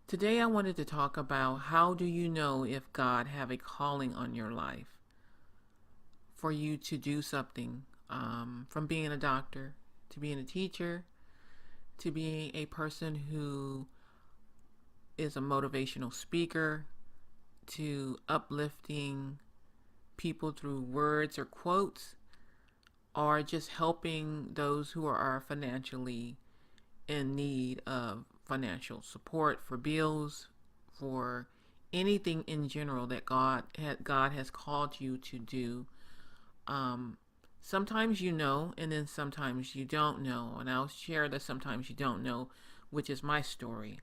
Today I wanted to talk about how do you know if God have a calling on your life for you to do something, from being a doctor to being a teacher to being a person who is a motivational speaker to uplifting people through words or quotes or just helping those who are financially in need of financial support for bills, for anything in general that God has called you to do. Um, Sometimes you know, and then sometimes you don't know. And I'll share that sometimes you don't know, which is my story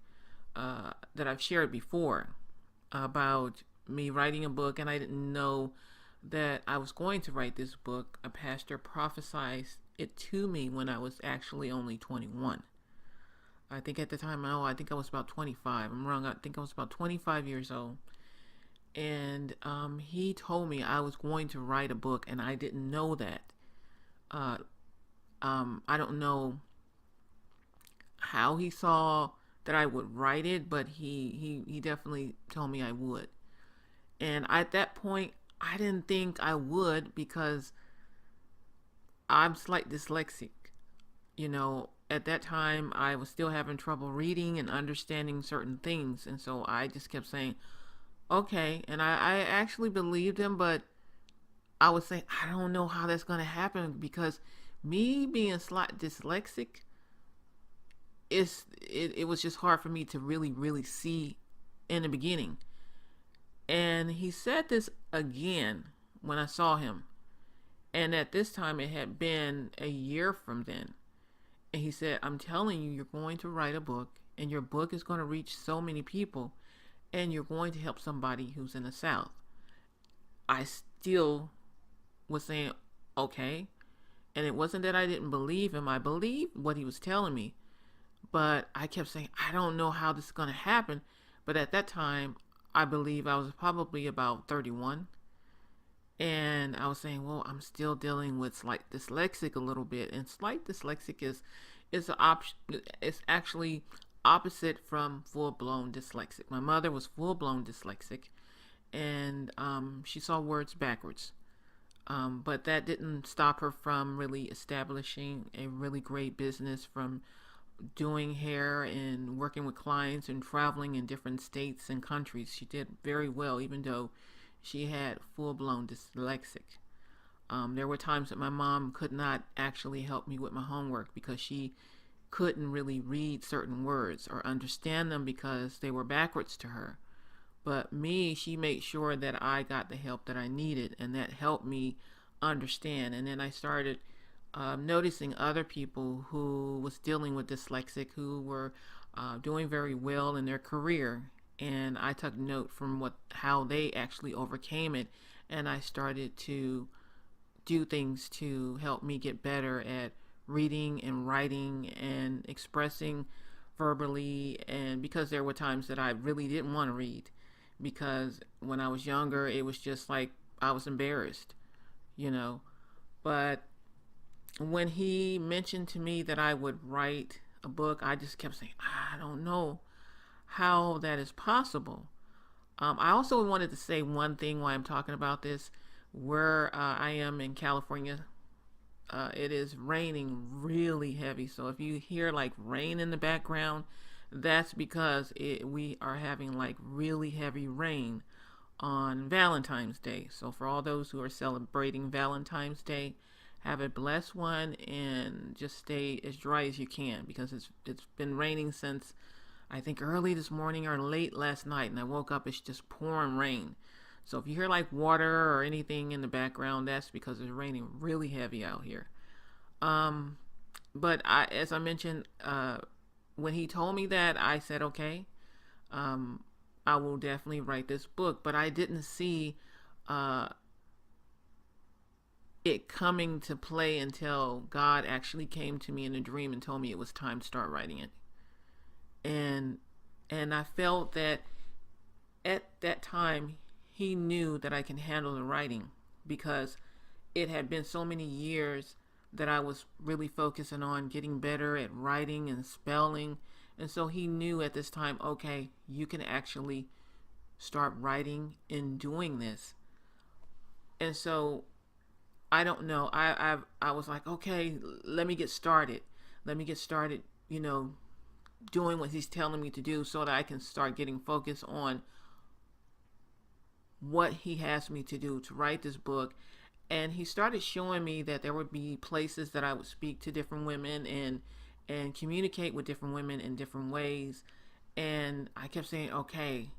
that I've shared before about me writing a book, and I didn't know that I was going to write this book. A pastor prophesied it to me when I was actually only 21. I think at the time, I think I was about 25. I'm wrong. I think I was about 25 years old. And he told me I was going to write a book, and I didn't know that. Uh, I don't know how he saw that I would write it, but he definitely told me I would. And at that point, I didn't think I would because I'm slight dyslexic. At that time, I was still having trouble reading and understanding certain things. And so I just kept saying, okay. And I actually believed him, but I was saying, I don't know how that's going to happen because me being slight dyslexic, it was just hard for me to really see in the beginning. And he said this again when I saw him. And at this time, it had been a year from then. And he said, I'm telling you, you're going to write a book, and your book is going to reach so many people, and you're going to help somebody who's in the South. I still was saying, okay. And it wasn't that I didn't believe him. I believed what he was telling me. But I kept saying, I don't know how this is going to happen. But at that time, I believe I was probably about 31. And I was saying, well, I'm still dealing with slight dyslexic a little bit. And slight dyslexic is an option. It's actually opposite from full blown dyslexic. My mother was full blown dyslexic, and she saw words backwards. But that didn't stop her from really establishing a really great business, from doing hair and working with clients and traveling in different states and countries. She did very well, even though she had full blown dyslexic. There were times that my mom could not actually help me with my homework because she couldn't really read certain words or understand them because they were backwards to her. But me, she made sure that I got the help that I needed, and that helped me understand. And then I started noticing other people who was dealing with dyslexic who were doing very well in their career, and I took note from how they actually overcame it, and I started to do things to help me get better at reading and writing and expressing verbally. And because there were times that I really didn't want to read, because when I was younger, it was just like I was embarrassed, you know. But when he mentioned to me that I would write a book, I just kept saying, I don't know how that is possible. I also wanted to say one thing while I'm talking about this. Where I am in California, it is raining really heavy. So if you hear like rain in the background, that's because we are having like really heavy rain on Valentine's Day. So for all those who are celebrating Valentine's Day, have a blessed one and just stay as dry as you can, because it's been raining since I think early this morning or late last night, and I woke up, it's just pouring rain. So if you hear like water or anything in the background, that's because it's raining really heavy out here. Um, but as I mentioned, when he told me that, I said, okay, um, I will definitely write this book. But I didn't see uh, it coming to play until God actually came to me in a dream and told me it was time to start writing it. And I felt that at that time he knew that I can handle the writing, because it had been so many years that I was really focusing on getting better at writing and spelling, And so he knew at this time, okay, you can actually start writing and doing this. And so I don't know. I was like, okay, let me get started. Let me get started, doing what he's telling me to do so that I can start getting focused on what he has me to do to write this book. And he started showing me that there would be places that I would speak to different women and communicate with different women in different ways. And I kept saying, okay,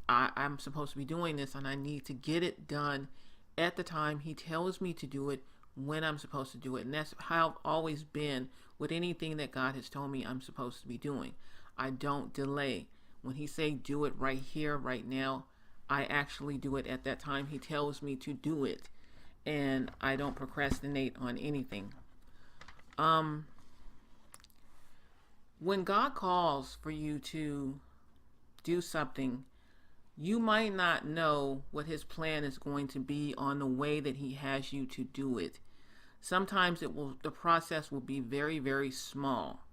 I'm supposed to be doing this and I need to get it done at the time he tells me to do it, when I'm supposed to do it. And that's how I've always been with anything that God has told me I'm supposed to be doing. I don't delay. When he say do it right here, right now, I actually do it at that time he tells me to do it. And I don't procrastinate on anything. When God calls for you to do something, you might not know what his plan is going to be on the way that he has you to do it. Sometimes the process will be very, very small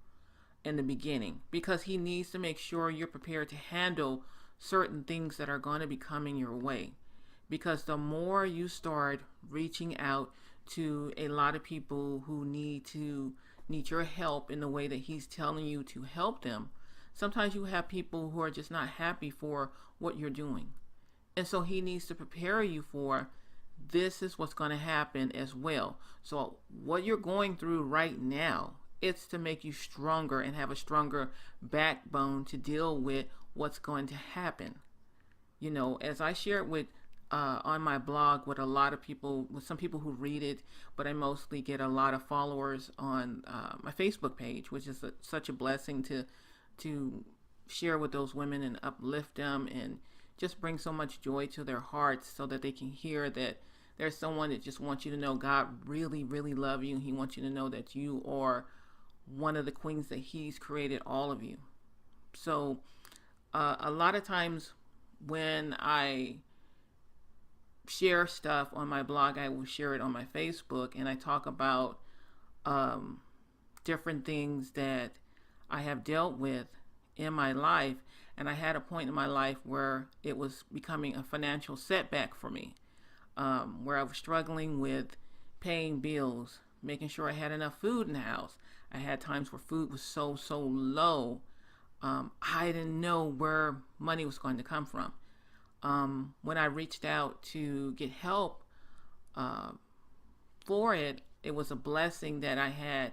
in the beginning because he needs to make sure you're prepared to handle certain things that are going to be coming your way. Because the more you start reaching out to a lot of people who need your help in the way that he's telling you to help them, sometimes you have people who are just not happy for what you're doing. And so he needs to prepare you for this is what's going to happen as well. So what you're going through right now, it's to make you stronger and have a stronger backbone to deal with what's going to happen. As I shared with on my blog with a lot of people, with some people who read it, but I mostly get a lot of followers on my Facebook page, which is such a blessing to share with those women and uplift them and just bring so much joy to their hearts so that they can hear that there's someone that just wants you to know God really, really loves you. He wants you to know that you are one of the queens that he's created all of you. So a lot of times when I share stuff on my blog, I will share it on my Facebook, and I talk about different things that I have dealt with in my life. And I had a point in my life where it was becoming a financial setback for me, where I was struggling with paying bills, making sure I had enough food in the house. I had times where food was so low. I didn't know where money was going to come from. When I reached out to get help for it, it was a blessing that I had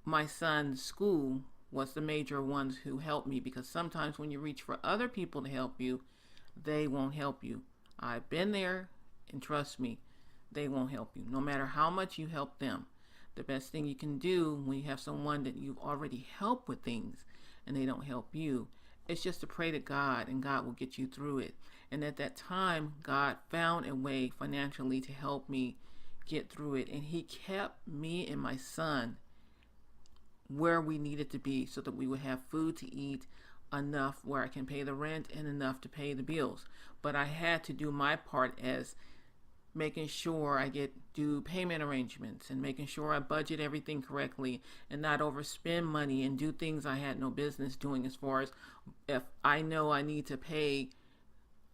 my son's school was the major ones who helped me, because sometimes when you reach for other people to help you, they won't help you. I've been there, and trust me, they won't help you. No matter how much you help them, the best thing you can do when you have someone that you've already helped with things and they don't help you, it's just to pray to God, and God will get you through it. And at that time, God found a way financially to help me get through it. And he kept me and my son where we needed to be so that we would have food to eat, enough where I can pay the rent and enough to pay the bills. But I had to do my part as making sure I do payment arrangements and making sure I budget everything correctly and not overspend money and do things I had no business doing, as far as if I know I need to pay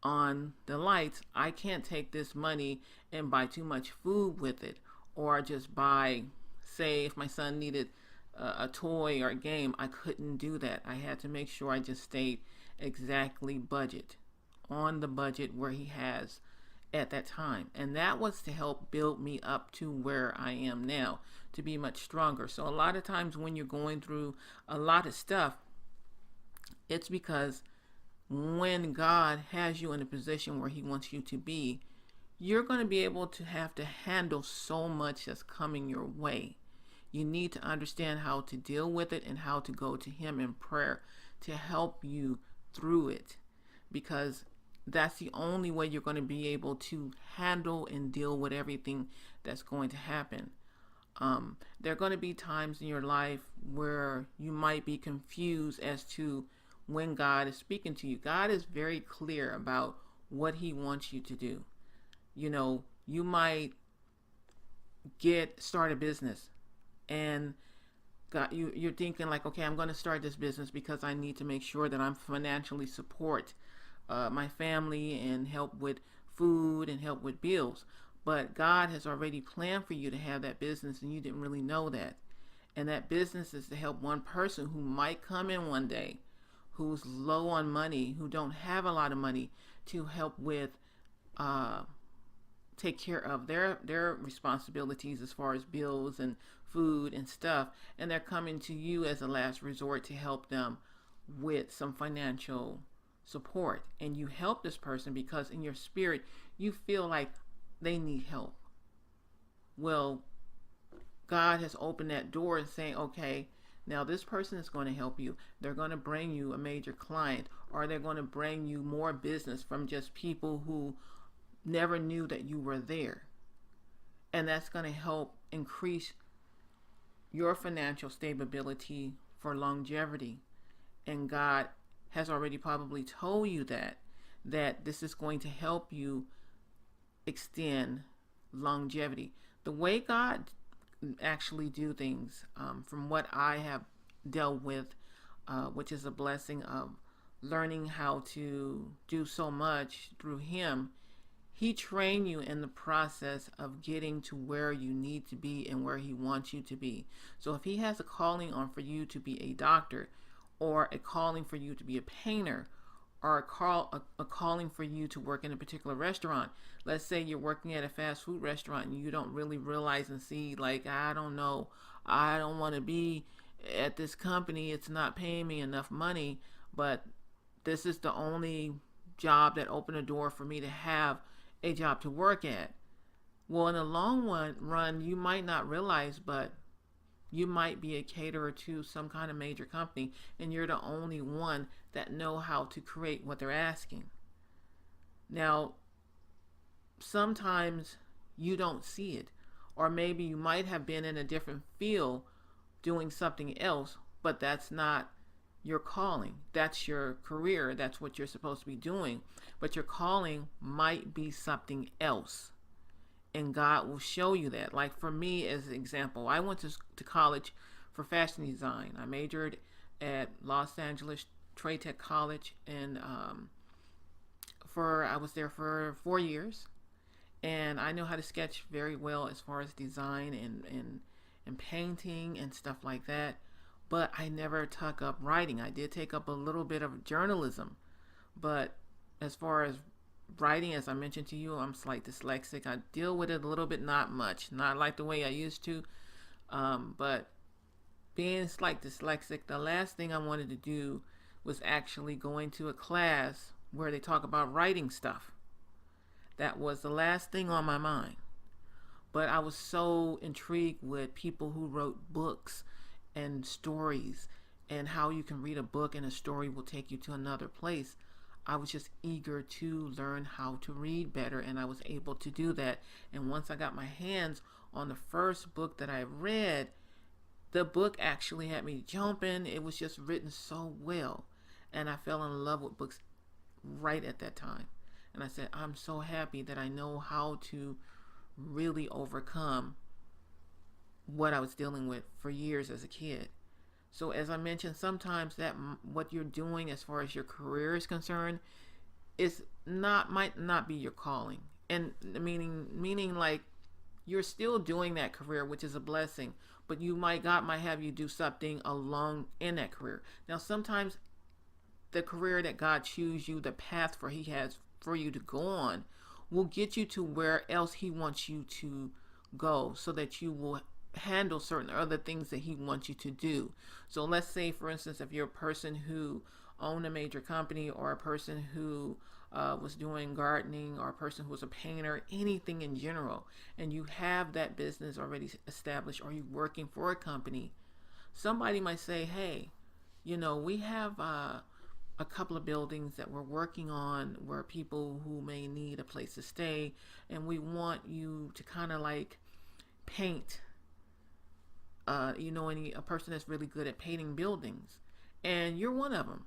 on the lights, I can't take this money and buy too much food with it, or just buy, say if my son needed a toy or a game, I couldn't do that. I had to make sure I just stayed exactly on the budget where he has at that time. And that was to help build me up to where I am now, to be much stronger. So a lot of times when you're going through a lot of stuff, it's because when God has you in a position where he wants you to be, you're going to be able to have to handle so much that's coming your way. You need to understand how to deal with it and how to go to him in prayer to help you through it, because that's the only way you're going to be able to handle and deal with everything that's going to happen. There are going to be times in your life where you might be confused as to when God is speaking to you. God is very clear about what he wants you to do. You might start a business, and God, you're thinking like, okay, I'm going to start this business because I need to make sure that I'm financially support my family and help with food and help with bills. But God has already planned for you to have that business, and you didn't really know that. And that business is to help one person who might come in one day, who's low on money, who don't have a lot of money, to help with uh, take care of their responsibilities as far as bills and food and stuff, and they're coming to you as a last resort to help them with some financial support. And you help this person because in your spirit you feel like they need help. Well, God has opened that door and saying, okay, now this person is going to help you. They're going to bring you a major client, or they're going to bring you more business from just people who never knew that you were there. And that's going to help increase your financial stability for longevity. And God has already probably told you that this is going to help you extend longevity. The way God actually do things, from what I have dealt with, which is a blessing of learning how to do so much through Him. He trained you in the process of getting to where you need to be and where He wants you to be. So if He has a calling on for you to be a doctor, or a calling for you to be a painter, or a calling for you to work in a particular restaurant. Let's say you're working at a fast food restaurant and you don't really realize and see, like, I don't know, I don't want to be at this company. It's not paying me enough money, but this is the only job that opened a door for me to have a job to work at. Well, in the long run, you might not realize, but you might be a caterer to some kind of major company, and you're the only one that know how to create what they're asking. Now, sometimes you don't see it, or maybe you might have been in a different field doing something else, but that's not your calling. That's your career. That's what you're supposed to be doing. But your calling might be something else. And God will show you that. Like for me, as an example, I went to college for fashion design. I majored at Los Angeles Trade Tech College, and I was there for 4 years, and I know how to sketch very well as far as design and painting and stuff like that. But I never took up writing. I did take up a little bit of journalism, but as far as writing, as I mentioned to you, I'm slight dyslexic. I deal with it a little bit, not much, not like the way I used to. But being slight dyslexic, the last thing I wanted to do was actually go into a class where they talk about writing stuff. That was the last thing on my mind. But I was so intrigued with people who wrote books and stories, and how you can read a book and a story will take you to another place. I was just eager to learn how to read better, and I was able to do that. And once I got my hands on the first book that I read, the book actually had me jumping. It was just written so well, and I fell in love with books right at that time. And I said, I'm so happy that I know how to really overcome what I was dealing with for years as a kid. So as I mentioned, sometimes that what you're doing as far as your career is concerned might not be your calling. And meaning like you're still doing that career, which is a blessing, but God might have you do something along in that career. Now sometimes the career that God chooses you, the path He has for you to go on, will get you to where else He wants you to go, so that you will handle certain other things that He wants you to do. So let's say, for instance, if you're a person who owned a major company, or a person who was doing gardening, or a person who was a painter, anything in general, and you have that business already established, or you're working for a company, somebody might say, hey, we have a couple of buildings that we're working on where people who may need a place to stay, and we want you to kind of like paint a person that's really good at painting buildings, and you're one of them,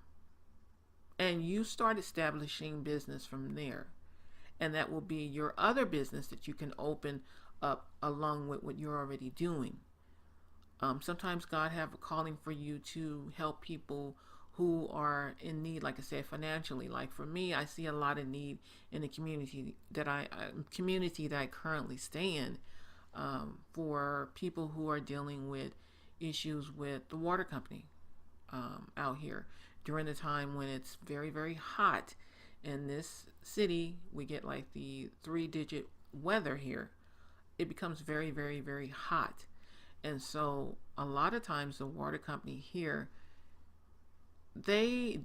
and you start establishing business from there, and that will be your other business that you can open up along with what you're already doing. Sometimes God have a calling for you to help people who are in need, like I said, financially. Like for me, I see a lot of need in the community that I currently stay in, for people who are dealing with issues with the water company, out here during the time when it's very, very hot. In this city, we get like the 3-digit weather here. It becomes very, very, very hot. And so a lot of times the water company here, they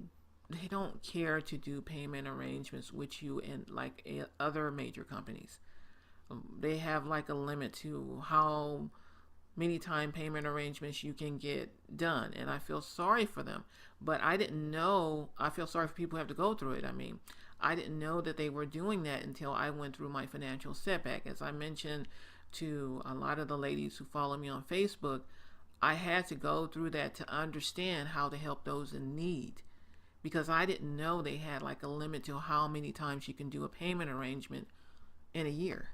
don't care to do payment arrangements with you and like other major companies. They have like a limit to how many time payment arrangements you can get done, and I feel sorry for them. But I didn't know. I feel sorry for people who have to go through it. I mean, I didn't know that they were doing that until I went through my financial setback. As I mentioned to a lot of the ladies who follow me on Facebook, I had to go through that to understand how to help those in need, because I didn't know they had like a limit to how many times you can do a payment arrangement in a year.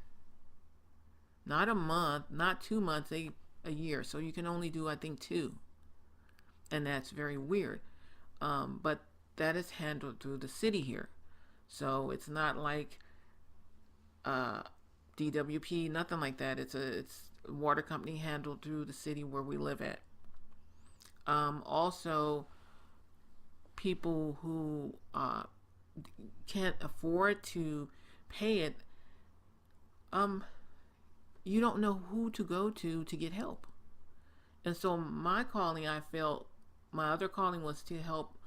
Not a month, not 2 months, a year. So you can only do, I think, two. And that's very weird. But that is handled through the city here. So it's not like DWP, nothing like that. It's a water company handled through the city where we live at. Also, people who can't afford to pay it, you don't know who to go to get help. And so my calling, I felt my other calling was to help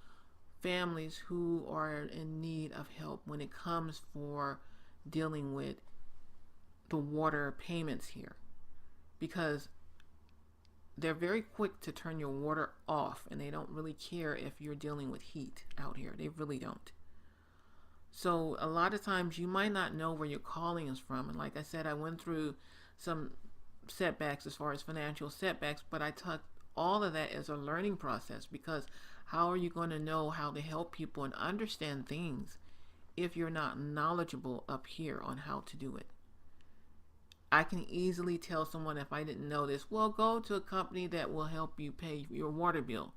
families who are in need of help when it comes for dealing with the water payments here, because they're very quick to turn your water off, and they don't really care if you're dealing with heat out here. They really don't. So a lot of times you might not know where your calling is from. And like I said, I went through some setbacks as far as financial setbacks, but I took all of that as a learning process, because how are you going to know how to help people and understand things if you're not knowledgeable up here on how to do it? I can easily tell someone, if I didn't know this, well, go to a company that will help you pay your water bill.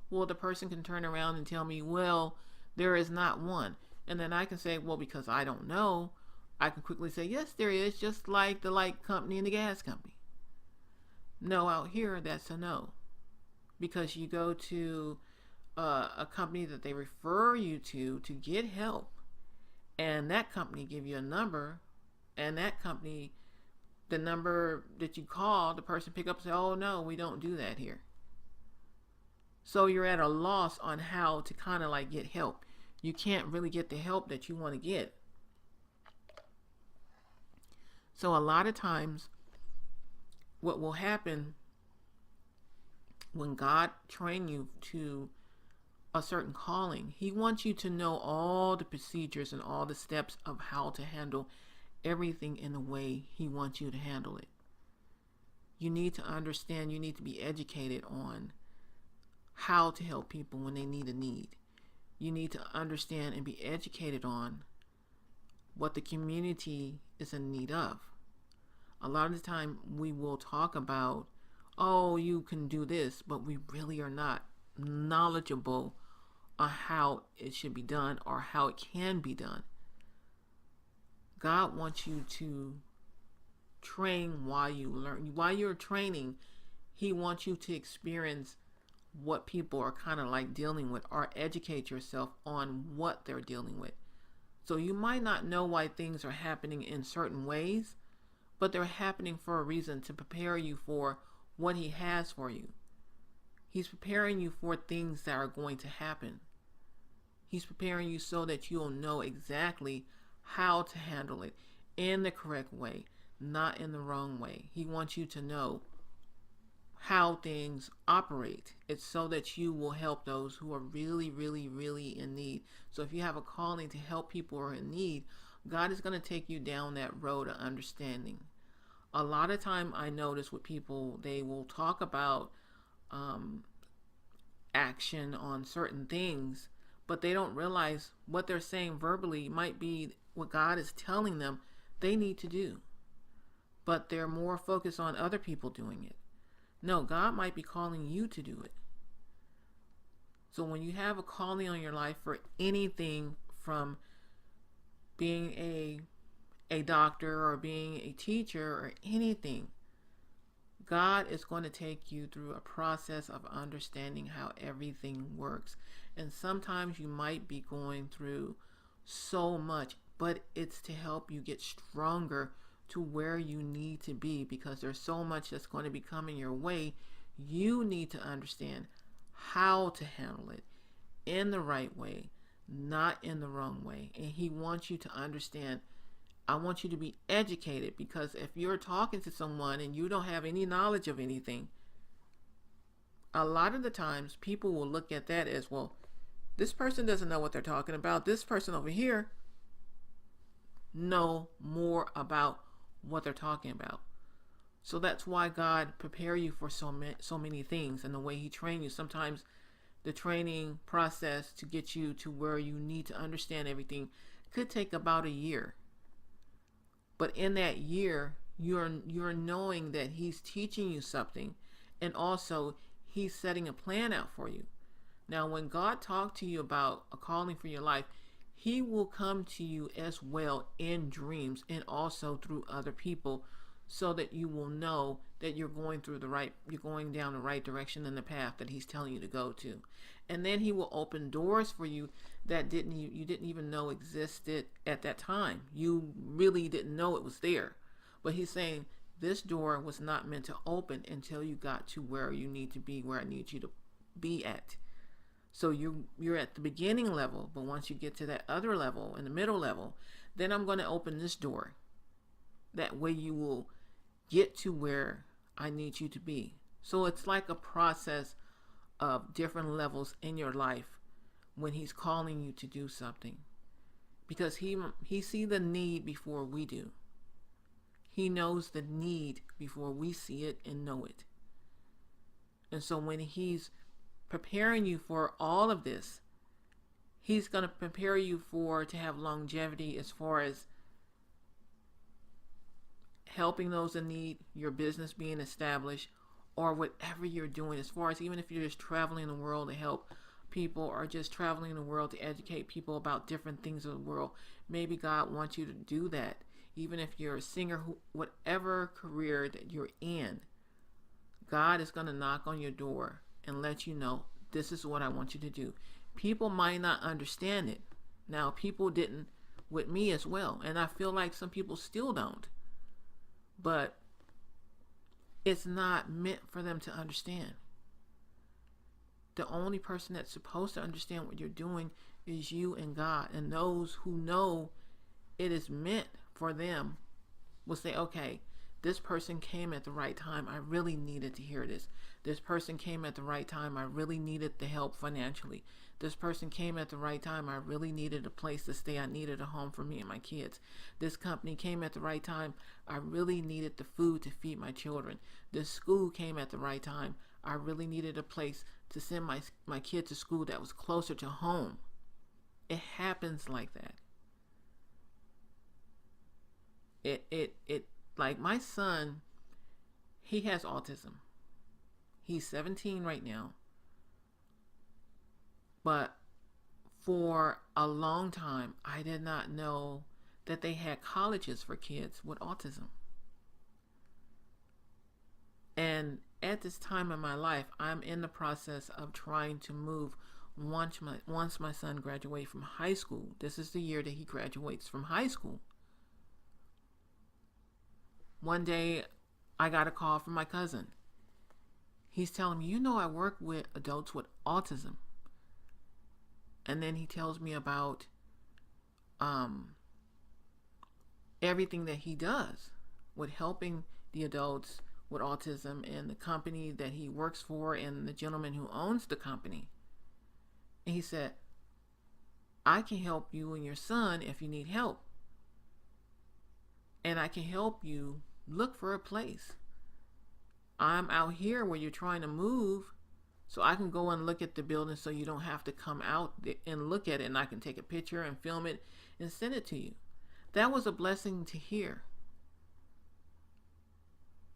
Well, the person can turn around and tell me, well, there is not one. And then I can say, well, because I don't know, I can quickly say, yes, there is, just like the light company and the gas company. No, out here, that's a no. Because you go to a company that they refer you to get help, and that company give you a number, and that company, the number that you call, the person pick up and say, oh no, we don't do that here. So you're at a loss on how to kind of like get help. You can't really get the help that you want to get. So a lot of times what will happen when God train you to a certain calling, he wants you to know all the procedures and all the steps of how to handle everything in the way he wants you to handle it. You need to understand, you need to be educated on how to help people when they need a need. You need to understand and be educated on what the community is in need of. A lot of the time we will talk about, oh, you can do this, but we really are not knowledgeable on how it should be done or how it can be done. God wants you to train while you learn. While you're training, he wants you to experience what people are kind of like dealing with, or educate yourself on what they're dealing with. So you might not know why things are happening in certain ways, but they're happening for a reason, to prepare you for what he has for you. He's preparing you for things that are going to happen. He's preparing you so that you'll know exactly how to handle it in the correct way, not in the wrong way. He wants you to know how things operate. It's so that you will help those who are really, really, really in need. So if you have a calling to help people who are in need, God is going to take you down that road of understanding. A lot of time I notice with people, they will talk about action on certain things, but they don't realize what they're saying verbally might be what God is telling them they need to do. But they're more focused on other people doing it. No, God might be calling you to do it. So when you have a calling on your life for anything, from being a doctor or being a teacher or anything, God is going to take you through a process of understanding how everything works. And sometimes you might be going through so much, but it's to help you get stronger to where you need to be, because there's so much that's going to be coming your way. You need to understand how to handle it in the right way, not in the wrong way. And He wants you to understand. I want you to be educated, because if you're talking to someone and you don't have any knowledge of anything, a lot of the times people will look at that as, well, this person doesn't know what they're talking about. This person over here know more about what they're talking about. So that's why God prepare you for so many things, and the way He train you. Sometimes the training process to get you to where you need to understand everything could take about a year. But in that year, you're knowing that He's teaching you something, and also He's setting a plan out for you. Now, when God talks to you about a calling for your life, He will come to you as well in dreams and also through other people, so that you will know that you're going down the right direction in the path that He's telling you to go to. And then He will open doors for you that you didn't even know existed at that time. You really didn't know it was there. But He's saying, this door was not meant to open until you got to where you need to be, where I need you to be at. So you're at the beginning level, but once you get to that other level, in the middle level, then I'm going to open this door. That way you will get to where I need you to be. So it's like a process of different levels in your life when He's calling you to do something, because he sees the need before we do. He knows the need before we see it and know it. And so when He's preparing you for all of this, He's going to prepare you to have longevity, as far as helping those in need, your business being established, or whatever you're doing, as far as even if you're just traveling the world to help people, or just traveling the world to educate people about different things of the world. Maybe God wants you to do that. Even if you're a singer, whatever career that you're in, God is going to knock on your door and let you know, this is what I want you to do. People might not understand it. Now, people didn't with me as well, and I feel like some people still don't. But it's not meant for them to understand. The only person that's supposed to understand what you're doing is you and God. And those who know it is meant for them will say, okay, this person came at the right time. I really needed to hear this. This person came at the right time. I really needed the help financially. This person came at the right time. I really needed a place to stay. I needed a home for me and my kids. This company came at the right time. I really needed the food to feed my children. This school came at the right time. I really needed a place to send my kids to school that was closer to home. It happens like that. It like my son, he has autism. He's 17 right now. But for a long time, I did not know that they had colleges for kids with autism. And at this time in my life, I'm in the process of trying to move once my son graduates from high school. This is the year that he graduates from high school. One day, I got a call from my cousin. He's telling me, I work with adults with autism. And then he tells me about everything that he does with helping the adults with autism, and the company that he works for, and the gentleman who owns the company. And he said, I can help you and your son if you need help. And I can help you look for a place. I'm out here where you're trying to move, so I can go and look at the building, so you don't have to come out and look at it, and I can take a picture and film it and send it to you. That was a blessing to hear,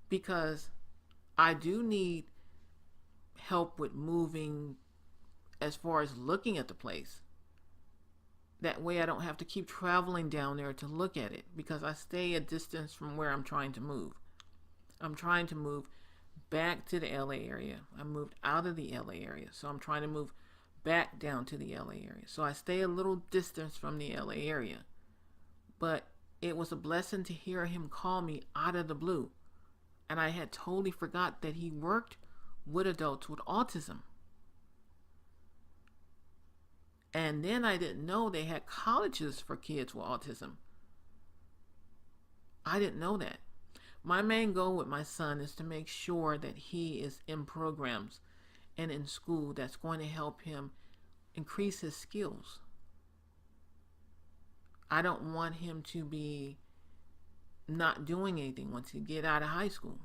because I do need help with moving as far as looking at the place. That way I don't have to keep traveling down there to look at it, because I stay a distance from where I'm trying to move. I'm trying to move back to the LA area. I moved out of the LA area, so I'm trying to move back down to the LA area. So I stay a little distance from the LA area. But it was a blessing to hear him call me out of the blue. And I had totally forgot that he worked with adults with autism. And then I didn't know they had colleges for kids with autism. I didn't know that. My main goal with my son is to make sure that he is in programs and in school that's going to help him increase his skills. I don't want him to be not doing anything once he get out of high school.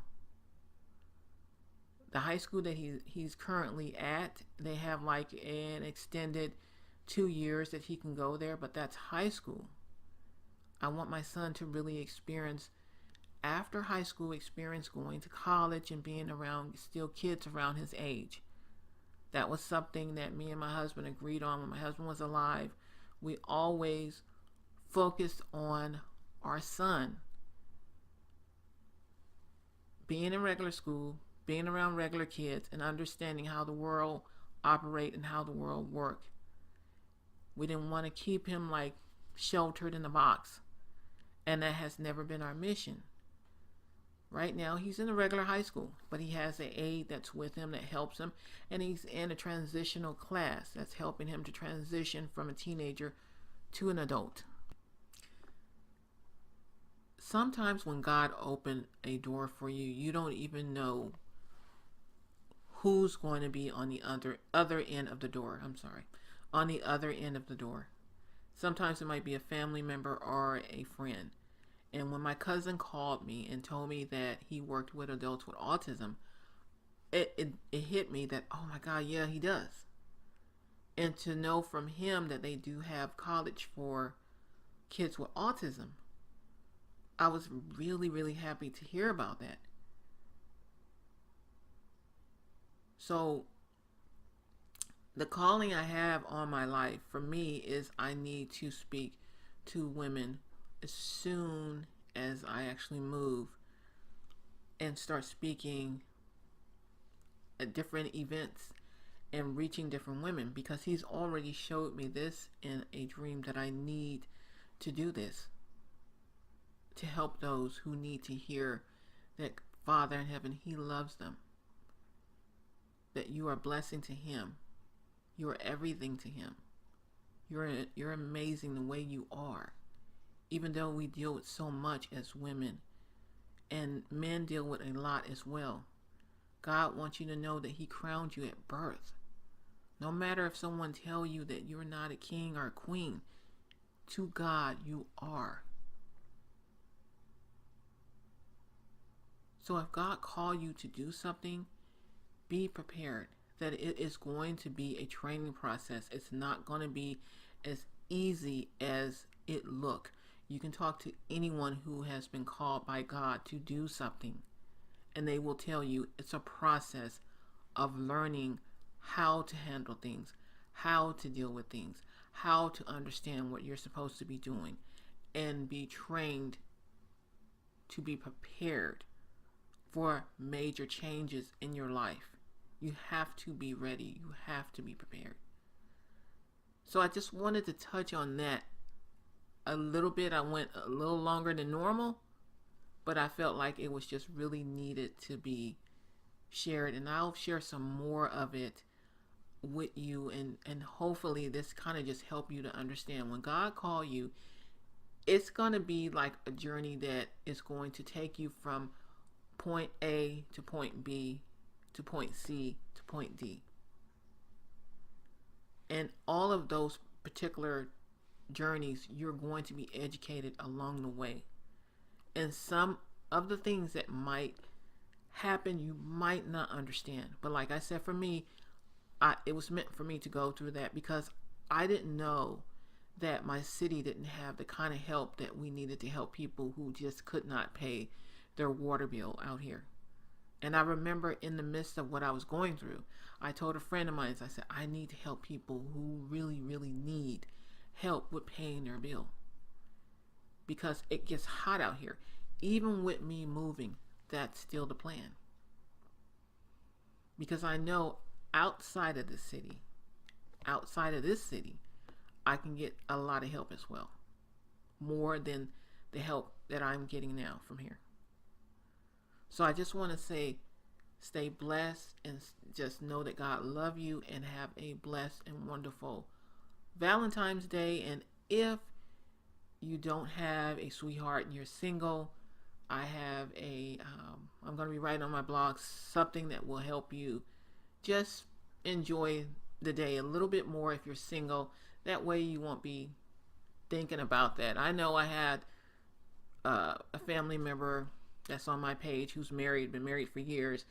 The high school that he's currently at, they have like an extended 2 years that he can go there, but that's high school. I want my son to really experience, after high school, experience going to college and being around still kids around his age. That was something that me and my husband agreed on when my husband was alive. We always focused on our son being in regular school, being around regular kids, and understanding how the world operate and how the world work. We didn't want to keep him like sheltered in a box, and that has never been our mission. Right now he's in a regular high school, but he has an aide that's with him that helps him, and he's in a transitional class that's helping him to transition from a teenager to an adult. Sometimes when God opened a door for you, you don't even know who's going to be on the other end of the door. On the other end of the door. Sometimes it might be a family member or a friend. And when my cousin called me and told me that he worked with adults with autism, it hit me that, oh my God, yeah, he does. And to know from him that they do have college for kids with autism, I was really, really happy to hear about that. So the calling I have on my life for me is I need to speak to women as soon as I actually move and start speaking at different events and reaching different women, because he's already showed me this in a dream that I need to do this to help those who need to hear that Father in heaven, he loves them, that you are a blessing to him. You are everything to him. You're amazing the way you are. Even though we deal with so much as women, and men deal with a lot as well, God wants you to know that he crowned you at birth. No matter if someone tell you that you're not a king or a queen, to God you are. So if God called you to do something, be prepared that it is going to be a training process. It's not going to be as easy as it look. You can talk to anyone who has been called by God to do something, and they will tell you it's a process of learning how to handle things, how to deal with things, how to understand what you're supposed to be doing, and be trained to be prepared for major changes in your life. You have to be ready. You have to be prepared. So I just wanted to touch on that a little bit. I went a little longer than normal, but I felt like it was just really needed to be shared. And I'll share some more of it with you. And hopefully this kind of just help you to understand when God called you, it's going to be like a journey that is going to take you from point A to point B to point C to point D. And all of those particular journeys, you're going to be educated along the way. And some of the things that might happen, you might not understand. But like I said, for me, it was meant for me to go through that, because I didn't know that my city didn't have the kind of help that we needed to help people who just could not pay their water bill out here. And I remember in the midst of what I was going through, I told a friend of mine, I said, I need to help people who really, really need help with paying their bill. Because it gets hot out here. Even with me moving, that's still the plan. Because I know outside of the city, outside of this city, I can get a lot of help as well. More than the help that I'm getting now from here. So I just want to say, stay blessed and just know that God loves you, and have a blessed and wonderful Valentine's Day. And if you don't have a sweetheart and you're single, I have I'm going to be writing on my blog something that will help you just enjoy the day a little bit more if you're single. That way you won't be thinking about that. I know I had a family member that's on my page who's married, been married for years.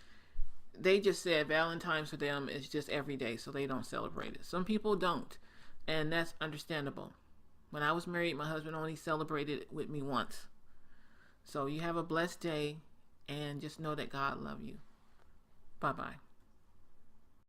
They just said Valentine's for them is just every day, so they don't celebrate it. Some people don't, and that's understandable. When I was married, my husband only celebrated it with me once. So you have a blessed day, and just know that God loves you. Bye-bye.